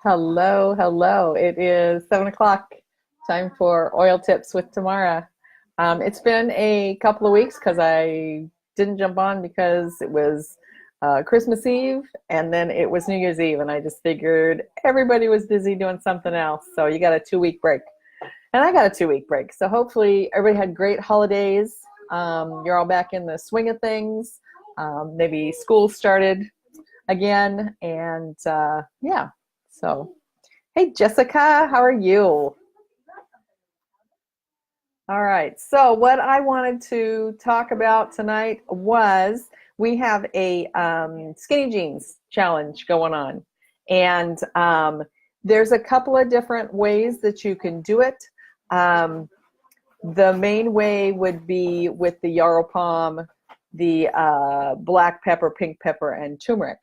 Hello, hello. It is 7 o'clock. Time for oil tips with Tamara. It's been a couple of weeks because I didn't jump on because it was Christmas Eve and then it was New Year's Eve, and I just figured everybody was busy doing something else. So you got a 2 week break, and I got a 2 week break. So hopefully everybody had great holidays. You're all back in the swing of things. Maybe school started again, and yeah. So, hey Jessica, how are you? All right. So, what I wanted to talk about tonight was we have a skinny jeans challenge going on, and there's a couple of different ways that you can do it. Um, the main way would be with the yarrow palm, the black pepper, pink pepper, and turmeric.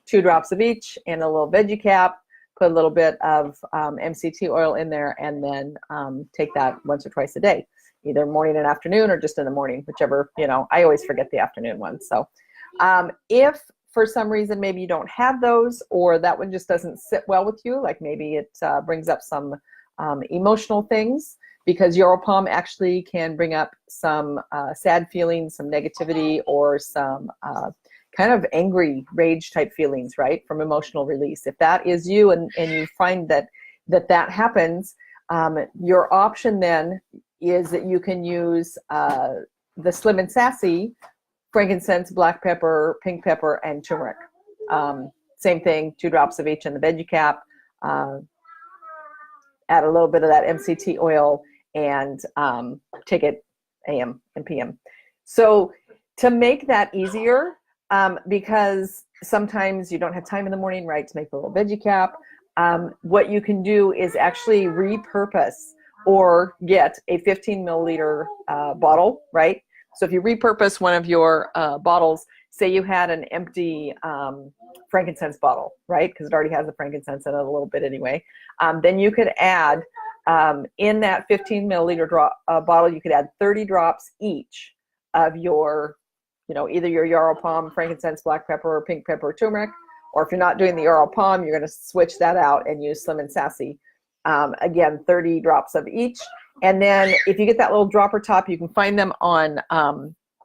2 drops of each and a little veggie cap. Put a little bit of MCT oil in there, and then take that once or twice a day, either morning and afternoon or just in the morning, whichever, I always forget the afternoon one. So if for some reason maybe you don't have those, or that one just doesn't sit well with you, like maybe it brings up some emotional things, because yarrow palm actually can bring up some sad feelings, some negativity, or some kind of angry rage type feelings, right, from emotional release. If that is you, and you find that happens, your option then is that you can use the Slim and Sassy frankincense, black pepper, pink pepper, and turmeric. Same thing, 2 drops of each in the veggie cap. Add a little bit of that MCT oil, and take it AM and PM. So to make that easier, because sometimes you don't have time in the morning, right, to make the little veggie cap, what you can do is actually repurpose or get a 15 milliliter bottle, right? So if you repurpose one of your bottles, say you had an empty frankincense bottle, right, because it already has the frankincense in it a little bit anyway, then you could add, in that 15 milliliter bottle, you could add 30 drops each of your, either your yarrow palm, frankincense, black pepper, pink pepper, turmeric, or if you're not doing the yarrow palm, you're going to switch that out and use Slim and Sassy. Again, 30 drops of each. And then if you get that little dropper top, you can find them on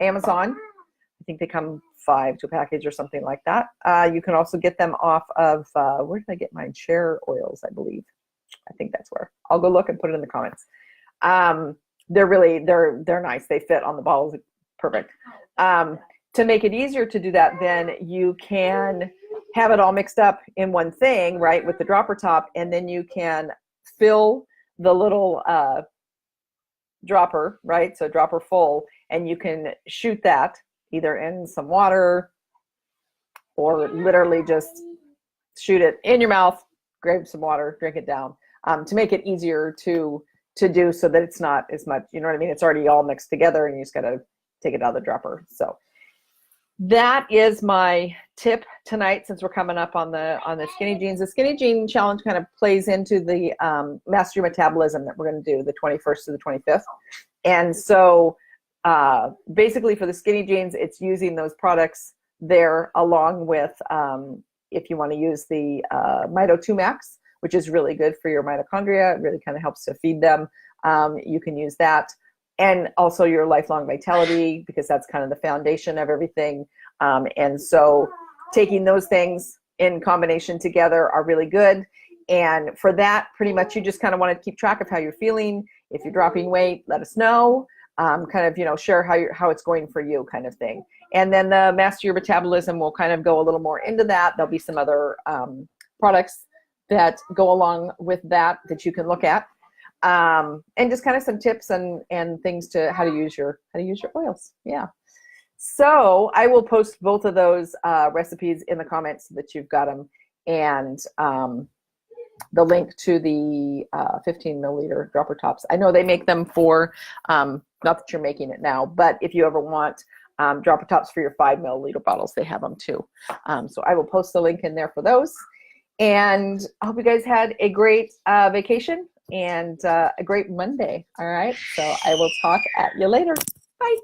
Amazon. I think they come 5 to a package or something like that. You can also get them off of, where did I get mine? Share Oils, I believe. I think that's where. I'll go look and put it in the comments. They're nice. They fit on the bottles perfect. To make it easier to do that, then you can have it all mixed up in one thing, right, with the dropper top, and then you can fill the little dropper, right, so dropper full, and you can shoot that either in some water or literally just shoot it in your mouth, grab some water, drink it down, to make it easier to do, so that it's not as much, you know what I mean? It's already all mixed together, and you just got to take it out of the dropper. So that is my tip tonight, since we're coming up on the skinny jeans. The skinny jean challenge kind of plays into the master your metabolism that we're going to do the 21st to the 25th. And so basically for the skinny jeans, it's using those products there, along with if you want to use the Mito 2 Max, which is really good for your mitochondria. It really kind of helps to feed them. You can use that. And also your lifelong vitality, because that's kind of the foundation of everything. And so taking those things in combination together are really good. And for that, pretty much you just kind of want to keep track of how you're feeling. If you're dropping weight, let us know. Kind of, share how it's going for you, kind of thing. And then the Master Your Metabolism will kind of go a little more into that. There'll be some other products that go along with that you can look at. And just kind of some tips and things to how to use your oils. Yeah. So I will post both of those recipes in the comments so that you've got them, and the link to the 15 milliliter dropper tops. I know they make them for, not that you're making it now, but if you ever want dropper tops for your 5 milliliter bottles, they have them too. So I will post the link in there for those. And I hope you guys had a great vacation and a great Monday. All right. So I will talk at you later. Bye.